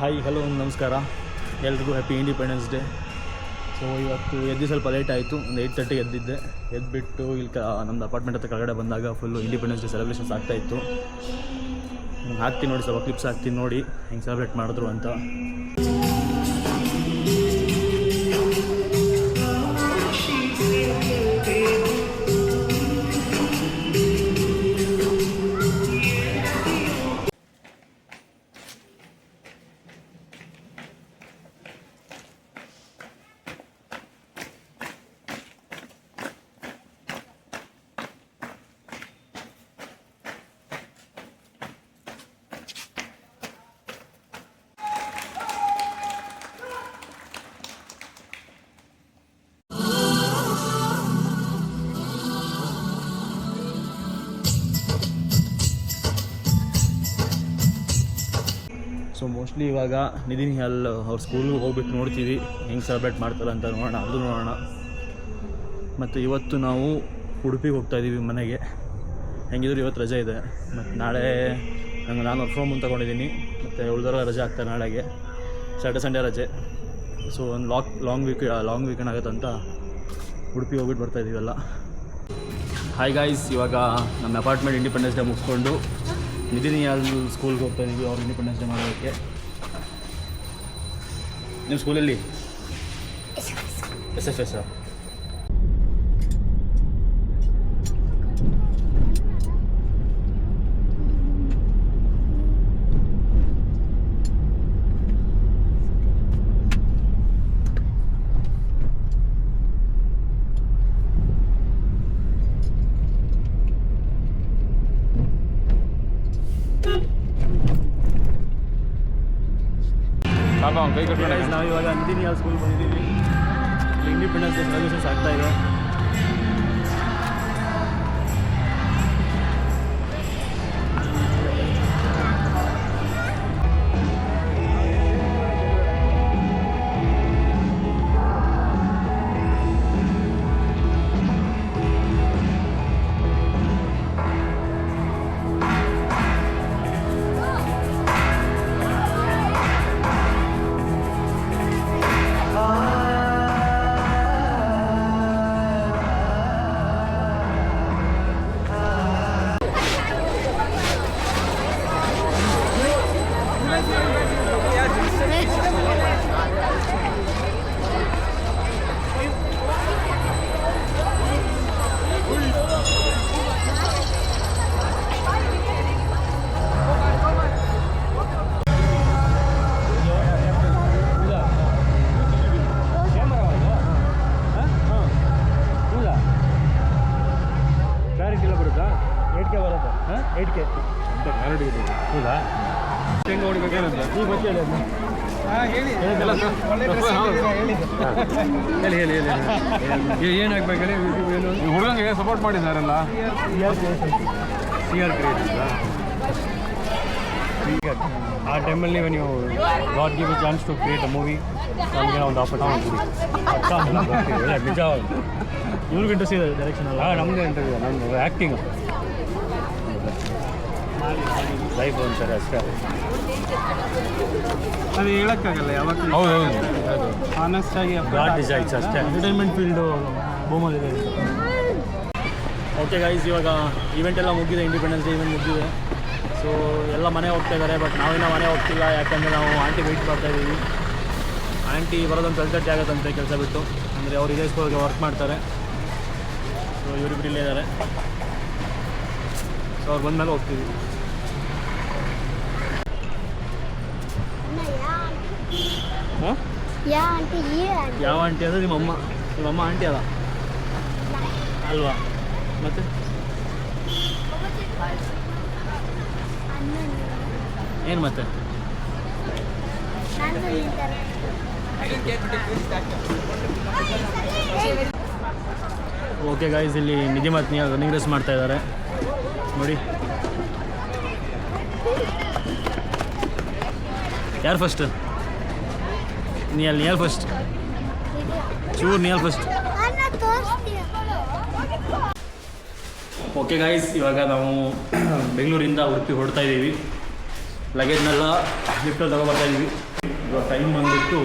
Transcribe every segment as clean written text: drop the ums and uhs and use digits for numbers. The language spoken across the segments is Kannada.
ಹಾಯ್ ಹಲೋ ನಮಸ್ಕಾರ ಎಲ್ರಿಗೂ ಹ್ಯಾಪಿ ಇಂಡಿಪೆಂಡೆನ್ಸ್ ಡೇ. ಸೊ ಇವತ್ತು ಎದ್ದು ಸ್ವಲ್ಪ ಲೇಟ್ ಆಯಿತು, ಒಂದು 8:30 ಎದ್ದಿದ್ದೆ. ಎದ್ದುಬಿಟ್ಟು ಇಲ್ಲಿ ನಮ್ಮದು ಅಪಾರ್ಟ್ಮೆಂಟ್ ಹತ್ರ ಕೆಳಗಡೆ ಬಂದಾಗ ಫುಲ್ಲು ಇಂಡಿಪೆಂಡೆನ್ಸ್ ಡೇ ಸೆಲೆಬ್ರೇಷನ್ಸ್ ಆಗ್ತಾಯಿತ್ತು. ಹಾಕ್ತೀನಿ ನೋಡಿ, ಸ್ವಲ್ಪ ಕ್ಲಿಪ್ಸ್ ಹಾಕ್ತೀನಿ ನೋಡಿ ಹೆಂಗೆ ಸೆಲೆಬ್ರೇಟ್ ಮಾಡಿದ್ರು ಅಂತ. ಸೊ ಮೋಸ್ಟ್ಲಿ ಇವಾಗ ನಿಧಿನಿ ಅಲ್ಲಿ ಅವ್ರ ಸ್ಕೂಲ್ಗೆ ಹೋಗ್ಬಿಟ್ಟು ನೋಡ್ತೀವಿ ಹೆಂಗೆ ಸೆಲೆಬ್ರೇಟ್ ಮಾಡ್ತಾರೆ ಅಂತ ನೋಡೋಣ, ಅದು ನೋಡೋಣ. ಮತ್ತು ಇವತ್ತು ನಾವು ಉಡುಪಿಗೆ ಹೋಗ್ತಾಯಿದ್ದೀವಿ ಮನೆಗೆ. ಹೆಂಗಿದ್ರು ಇವತ್ತು ರಜೆ ಇದೆ, ಮತ್ತು ನಾಳೆ ನಾನು ವರ್ಕ್ ಫ್ರಮ್ ಹೋಮ್ ತೊಗೊಂಡಿದ್ದೀನಿ. ಮತ್ತು ಉಳಿದವ್ರ ರಜೆ ಆಗ್ತಾರೆ ನಾಳೆಗೆ, ಸ್ಯಾಟರ್ಡೆ ಸಂಡೇ ರಜೆ. ಸೊ ಒಂದು ಲಾಂಗ್ ವೀಕೆಂಡ್ ಆಗುತ್ತಂತ ಉಡುಪಿಗೆ ಹೋಗ್ಬಿಟ್ಟು ಬರ್ತಾಯಿದ್ದೀವಲ್ಲ. ಹಾಯ್ ಗಾಯ್ಸ್, ಇವಾಗ ನಮ್ಮ ಅಪಾರ್ಟ್ಮೆಂಟ್ ಇಂಡಿಪೆಂಡೆನ್ಸ್ ಡೇ ಮುಗಿಸ್ಕೊಂಡು ನಿಧಿನಿ ಅಲ್ಲಿ ಸ್ಕೂಲ್ಗೆ ಹೋಗ್ತಾ ಇದ್ದೀವಿ ಅವ್ರು ಇಂಡಿಪೆಂಡೆನ್ಸ್ ಡೇ ಮಾಡೋದಕ್ಕೆ. ನಿಮ್ಮ ಸ್ಕೂಲಲ್ಲಿ SFS ನಾವು ಇವಾಗ ನಿಧಿನಿ ಸ್ಕೂಲ್ ಬಂದಿದ್ದೀವಿ. ಇಂಡಿಪೆಂಡೆನ್ಸ್ ಡೇ ಸೆಲೆಬ್ರೇಷನ್ಸ್ ಆಗ್ತಾಯಿದೆ. ಹೌದಾ? ಹೆಂಗೆ ಹೊಡಿಬೇಕೇನಂತ ಈಗ ಗೊತ್ತೇ ಹೇಳಿ ಏನು ಹಾಕ್ಬೇಕು ಹೇಳಿ. ಏನು ಹುಡುಗಂಗೆ ಸಪೋರ್ಟ್ ಮಾಡಿದ್ದಾರಲ್ಲ, CR ಕ್ರಿಯೇಟರ್ಸ್. ಆ ಟೈಮಲ್ಲಿ ನೀವು god give a chance to create a movie, ನಮಗೆ ಒಂದು ಆಪರ್ಚುನಿಟಿ ನಿಜ. ಇವ್ರಿಗೆ ಇಂಟ್ರೆಸ್ಟ್ ಇದೆ ಡೈರೆಕ್ಷನ್ ಅಲ್ಲ, ನಮಗೆ ಇಂಟ್ರೆಸ್ಟ್ ಇದೆ. ನಮ್ಮದು ಆ್ಯಕ್ಟಿಂಗ್ ಲೈಫ್ ಅಂತಾರೆ ಅಷ್ಟೇ, ಅದು ಹೇಳೋಕ್ಕಾಗಲ್ಲ ಯಾವಾಗ. ಹೌದು, ಆನೆಸ್ಟ್ ಆಗಿ ಗಾಡ್ ಡಿಸೈಡ್ಸ್ ಅಷ್ಟೇ. ಎಂಟರ್ಟೈನ್ಮೆಂಟ್ ಫೀಲ್ಡು ಬೂಮಲ್ಲಿದೆ. ಓಕೆ ಗೈಸ್, ಇವಾಗ ಈವೆಂಟ್ ಎಲ್ಲ ಮುಗಿದೆ, ಇಂಡಿಪೆಂಡೆನ್ಸ್ ಡೇ ಈವೆಂಟ್ ಮುಗಿದೆ. ಸೊ ಎಲ್ಲ ಮನೆ ಹೋಗ್ತಾ ಇದ್ದಾರೆ, ಬಟ್ ನಾವಿನ್ನ ಮನೆ ಹೋಗ್ತಿಲ್ಲ. ಯಾಕಂದರೆ ನಾವು ಆಂಟಿ ವೆಯ್ಟ್ ಮಾಡ್ತಾಯಿದ್ದೀವಿ. ಆಂಟಿ ಬರೋದೊಂದು 12:30 ಆಗುತ್ತಂತೆ ಕೆಲಸ ಬಿಟ್ಟು. ಅಂದರೆ ಅವ್ರು ಇದೇ ಸ್ಕೂಲ್ಗೆ ವರ್ಕ್ ಮಾಡ್ತಾರೆ. ಸೊ ಇವರಿಬ್ಬರು ಇಲ್ಲೇ ಇದ್ದಾರೆ. ಸೊ ಅವ್ರು ಬಂದಮೇಲೆ ಹೋಗ್ತೀವಿ. ಹಾಂ, ಯಾವ ಆಂಟಿ ಅಂದರೆ ನಿಮ್ಮಮ್ಮ ಆಂಟಿ ಅಲ್ಲ ಅಲ್ವಾ? ಮತ್ತೆ ಏನು ಮತ್ತೆ ಓಕೆ ಗೈಸ್, ಇಲ್ಲಿ ನಿಧಿ ಮತ್ತು ರನ್ನಿಂಗ್ ರೇಸ್ ಮಾಡ್ತಾ ಇದ್ದಾರೆ ನೋಡಿ. ಯಾರು ಫಸ್ಟ್? ನಿಯಲ್ ಫಸ್ಟ್, ಚೂರು ನಿಯಲ್ ಫಸ್ಟ್. ಓಕೆ ಗೈಸ್, ಇವಾಗ ನಾವು ಬೆಂಗಳೂರಿಂದ ಉಡುಪಿ ಹೊರಡ್ತಾ ಇದ್ದೀವಿ. ಲಗೇಜ್ನೆಲ್ಲ ಲಿಫ್ಟಲ್ಲಿ ತಗೊಬರ್ತಾ ಇದ್ದೀವಿ. ಇವಾಗ ಟೈಮ್ ಬಂದುಬಿಟ್ಟು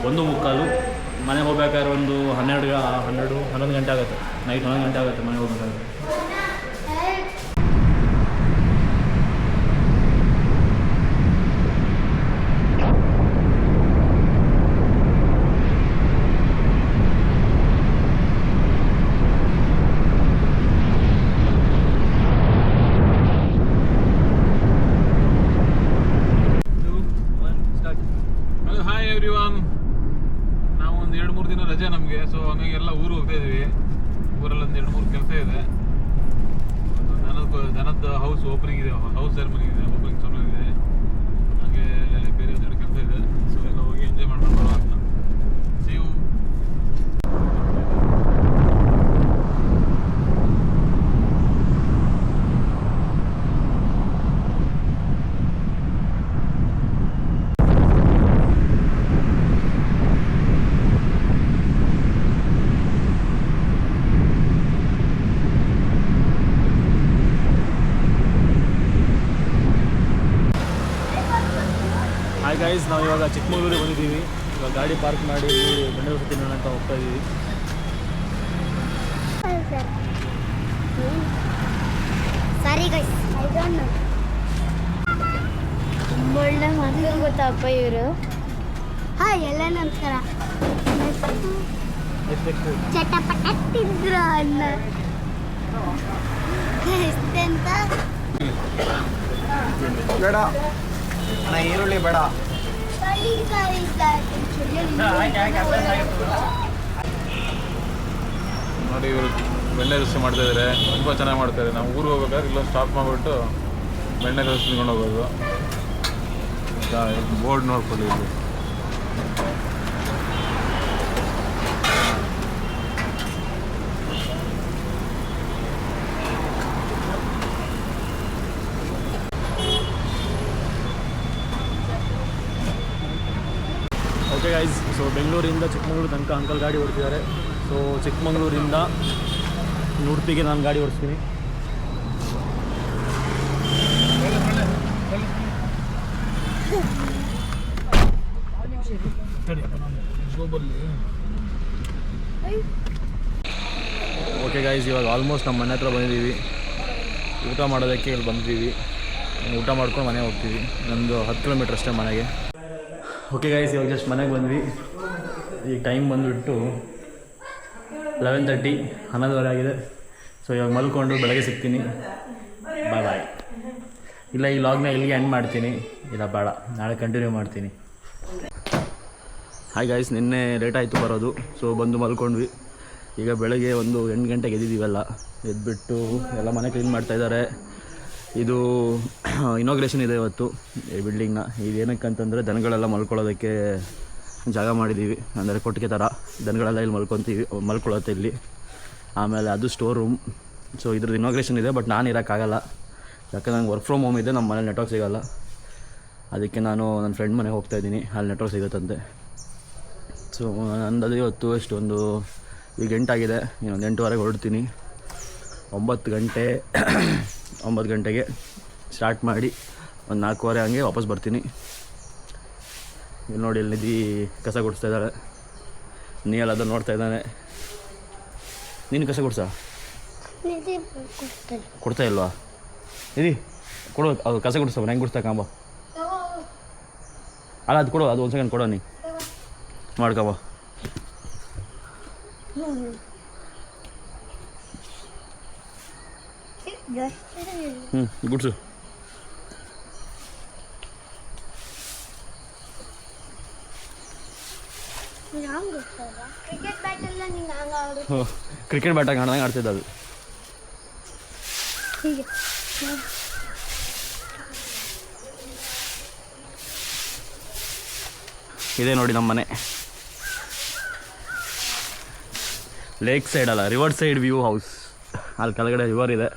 1:15. ಮನೆಗೆ ಹೋಗ್ಬೇಕಾದ್ರೆ ಒಂದು 11 ಗಂಟೆ ಆಗುತ್ತೆ. ನೈಟ್ 11 ಗಂಟೆ ಆಗುತ್ತೆ ಮನೆಗೆ ಹೋಗ್ಬೇಕಾದ್ರೆ. ಹಾಯ್ ಎವ್ರಿವನ್, ನಾವು ಒಂದು 2-3 ದಿನ ರಜೆ ನಮಗೆ. ಸೊ ಹಂಗಾಗಿ ಎಲ್ಲ ಊರು ಹೋಗ್ತಾ ಇದೀವಿ. ಊರಲ್ಲಿ ಒಂದು 2-3 ಕೆಲಸ ಇದೆ. ದನದ ಹೌಸ್ ಓಪನಿಂಗ್ ಇದೆ, ಹೌಸ್ ಸೆರೆಮನಿ ಇದೆ, ಓಪನಿಂಗ್ ಚೆನ್ನಾಗಿ ಇದೆ. ಹಾಗೆ ಬೇರೆ ಒಂದೆರಡು ಕೆಲಸ ಇದೆ. ಸೊ ಎಲ್ಲ ಹೋಗಿ ಎಂಜಾಯ್ ಮಾಡ್ಕೊಂಡು ಬರೋ ಅಂತ. C you. ಹಾಯ್ ಗೈಸ್, ನಾವು ಇವಾಗ ಚಿಕ್ಕಮಗಳೂರಿಗೆ ಬಂದಿದ್ದೀವಿ. ಇವಾಗ ಗಾಡಿ ಪಾರ್ಕ್ ಮಾಡಿ ಬೆಂಗಳೂರು ಸುತ್ತಿ ನೋಡೋಣ ಅಂತ ಹೋಗ್ತಾ ಇದ್ದೀವಿ. Sorry guys, I don't know. ತುಂಬ ಒಳ್ಳೆ ಮಕ್ಕಳು ಗೊತ್ತಪ್ಪ ಇವರು. ಹಾಯ್ ಎಲ್ಲ ನಮಸ್ಕಾರ. ಚಟಪಟ್ಟಿದ್ರು ಅನ್ನ ಎಷ್ಟೆಂತ ಬೇಡ ಅಣ್ಣ, ಈರುಳ್ಳಿ ಬೇಡ. ನೋಡಿ, ಇವರು ಬೆಣ್ಣೆ ದೋಸೆ ಮಾಡ್ತಾ ಇದ್ದಾರೆ. ತುಂಬ ಚೆನ್ನಾಗಿ ಮಾಡ್ತಾರೆ. ನಾವು ಊರಿಗೆ ಹೋಗ್ಬೇಕಾದ್ರೆ ಇಲ್ಲೊಂದು ಸ್ಟಾಪ್ ಮಾಡಿಬಿಟ್ಟು ಬೆಣ್ಣೆ ದೋಸೆ ತಿನ್ಕೊಂಡು ಹೋಗೋದು. ಬೋರ್ಡ್ ನೋಡ್ಕೊಳ್ಳಿ ಇಲ್ಲಿ. ಓಕೆ ಗೈಸ್, ಸೊ ಬೆಂಗಳೂರಿಂದ ಚಿಕ್ಕಮಗಳೂರು ತನಕ ಅಂಕಲ್ ಗಾಡಿ ಓಡಿಸಿದ್ದಾರೆ. ಸೊ ಚಿಕ್ಕಮಗಳೂರಿಂದ ಉಡುಪಿಗೆ ನಾನು ಗಾಡಿ ಓಡಿಸ್ತೀನಿ. ಓಕೆ ಗೈಸ್, ಇವಾಗ ಆಲ್ಮೋಸ್ಟ್ ನಮ್ಮ ಮನೆ ಹತ್ರ ಬಂದಿದ್ದೀವಿ. ಊಟ ಮಾಡೋದಕ್ಕೆ ಇಲ್ಲಿ ಬಂದಿದ್ದೀವಿ. ಊಟ ಮಾಡ್ಕೊಂಡು ಮನೆಗೆ ಹೋಗ್ತೀವಿ. ನಮ್ಮದು 10 ಕಿಲೋಮೀಟ್ರ್ ಅಷ್ಟೇ ಮನೆಗೆ. ಓಕೆ ಗೈಸ್, ಇವಾಗ ಜಸ್ಟ್ ಮನೆಗೆ ಬಂದ್ವಿ. ಈಗ ಟೈಮ್ ಬಂದುಬಿಟ್ಟು 11:30, 11:30 ಆಗಿದೆ. ಸೊ ಇವಾಗ ಮಲ್ಕೊಂಡು ಬೆಳಗ್ಗೆ ಸಿಗ್ತೀನಿ. ಬಾಯ್ ಬಾಯ್. ಇಲ್ಲ, ಈ ಲಾಗ್ನ ಇಲ್ಲಿಗೆ ಎಂಡ್ ಮಾಡ್ತೀನಿ. ಇಲ್ಲ ಬೇಡ, ನಾಳೆ ಕಂಟಿನ್ಯೂ ಮಾಡ್ತೀನಿ. ಹಾಯ್ ಗೈಸ್, ನಿನ್ನೆ ಲೇಟ್ ಆಯಿತು ಬರೋದು. ಸೊ ಬಂದು ಮಲ್ಕೊಂಡ್ವಿ. ಈಗ ಬೆಳಗ್ಗೆ ಒಂದು 8 ಗಂಟೆಗೆ ಎದ್ದಿದ್ದೀವೆಲ್ಲ. ಎದ್ಬಿಟ್ಟು ಎಲ್ಲ ಮನೆ ಕ್ಲೀನ್ ಮಾಡ್ತಾಯಿದ್ದಾರೆ. ಇದು ಇನಾಗ್ರೇಷನ್ ಇದೆ ಇವತ್ತು ಈ ಬಿಲ್ಡಿಂಗ್ನ. ಇದೇನಕ್ಕಂತಂದರೆ ದನಗಳೆಲ್ಲ ಮಲ್ಕೊಳ್ಳೋದಕ್ಕೆ ಜಾಗ ಮಾಡಿದ್ದೀವಿ. ಅಂದರೆ ಕೊಟ್ಟಿಗೆ ಥರ ದನಗಳೆಲ್ಲ ಇಲ್ಲಿ ಮಲ್ಕೊಳ್ಳುತ್ತೆ ಇಲ್ಲಿ. ಆಮೇಲೆ ಅದು ಸ್ಟೋರ್ ರೂಮ್. ಸೊ ಇದ್ರದ್ದು ಇನಾಗ್ರೇಷನ್ ಇದೆ. ಬಟ್ ನಾನು ಇರೋಕ್ಕಾಗಲ್ಲ, ಯಾಕಂದ್ರೆ ನಂಗೆ ವರ್ಕ್ ಫ್ರಮ್ ಹೋಮ್ ಇದೆ. ನಮ್ಮ ಮನೇಲಿ ನೆಟ್ವರ್ಕ್ ಸಿಗೋಲ್ಲ. ಅದಕ್ಕೆ ನಾನು ನನ್ನ ಫ್ರೆಂಡ್ ಮನೆಗೆ ಹೋಗ್ತಾಯಿದ್ದೀನಿ. ಅಲ್ಲಿ ನೆಟ್ವರ್ಕ್ ಸಿಗುತ್ತಂತೆ. ಸೊ ನಂದು ಇವತ್ತು ಎಷ್ಟೊಂದು ಈಗ 8 ಆಗಿದೆ. ಇನ್ನೊಂದು 8:15 ಹೊರಡ್ತೀನಿ. 9 ಗಂಟೆಗೆ ಸ್ಟಾರ್ಟ್ ಮಾಡಿ ಒಂದು 4:15 ಹಂಗೆ ವಾಪಸ್ ಬರ್ತೀನಿ. ಇಲ್ಲಿ ನೋಡಿ, ಇಲ್ಲಿ ನಿಧಿ ಕಸ ಗುಡಿಸ್ತಾ ಇದ್ದಾಳೆ. ನೀಯಲ್ಲ ನೋಡ್ತಾ ಇದ್ದಾನೆ. ನೀನು ಕಸ ಗುಡ್ಸ ಕೊಡ್ತಾ ಇಲ್ವಾ? ನಿಧಿ ಕೊಡು, ಅದು ಕಸ ಗುಡಿಸ್ತಾವ. ಹೆಂಗೆ ಗುಡಿಸ್ತಾಕಂಬ? ಅಲ್ಲ, ಅದು ಕೊಡು, ಅದು 1 ಸೆಕೆಂಡ್ ಕೊಡೋ. ನೀ ಮಾಡ್ಕಬ. ಗುಡ್ಸು. ಕ್ರಿಕೆಟ್ ಬ್ಯಾಟಾಗಿ ಆಡ್ದಂಗೆ ಆಡ್ತಿದ್ದ ಅದು. ಇದೆ ನೋಡಿ ನಮ್ಮ ಮನೆ. ಲೇಕ್ ಸೈಡ್ ಅಲ್ಲ, ರಿವರ್ ಸೈಡ್ ವ್ಯೂ ಹೌಸ್. ಅಲ್ಲಿ ಕೆಳಗಡೆ ರಿವರ್ ಇದೆ.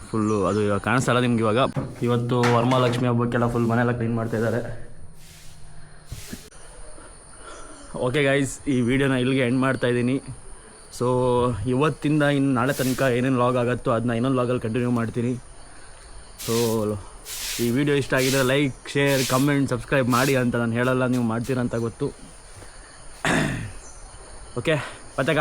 ಫುಲ್ಲು ಅದು ಇವಾಗ ಕಾಣಿಸ್ತಲ್ಲ ನಿಮ್ಗೆ. ಇವಾಗ ಇವತ್ತು ವರಮಹಾಲಕ್ಷ್ಮಿ ಹಬ್ಬಕ್ಕೆಲ್ಲ ಫುಲ್ ಮನೆಯೆಲ್ಲ ಕ್ಲೀನ್ ಮಾಡ್ತಾಯಿದ್ದಾರೆ. ಓಕೆ ಗೈಸ್, ಈ ವಿಡಿಯೋನ ಇಲ್ಲಿಗೆ ಎಂಡ್ ಮಾಡ್ತಾಯಿದ್ದೀನಿ. ಸೊ ಇವತ್ತಿಂದ ಇನ್ನು ನಾಳೆ ತನಕ ಏನೇನು ಲಾಗ್ ಆಗುತ್ತೋ ಅದನ್ನ ಇನ್ನೊಂದು ಲಾಗಲ್ಲಿ ಕಂಟಿನ್ಯೂ ಮಾಡ್ತೀನಿ. ಸೊ ಈ ವಿಡಿಯೋ ಇಷ್ಟ ಆಗಿದ್ರೆ ಲೈಕ್, ಶೇರ್, ಕಮೆಂಟ್, ಸಬ್ಸ್ಕ್ರೈಬ್ ಮಾಡಿ ಅಂತ ನಾನು ಹೇಳಲ್ಲ, ನೀವು ಮಾಡ್ತೀರಂತ ಗೊತ್ತು. ಓಕೆ ಪತೆಗ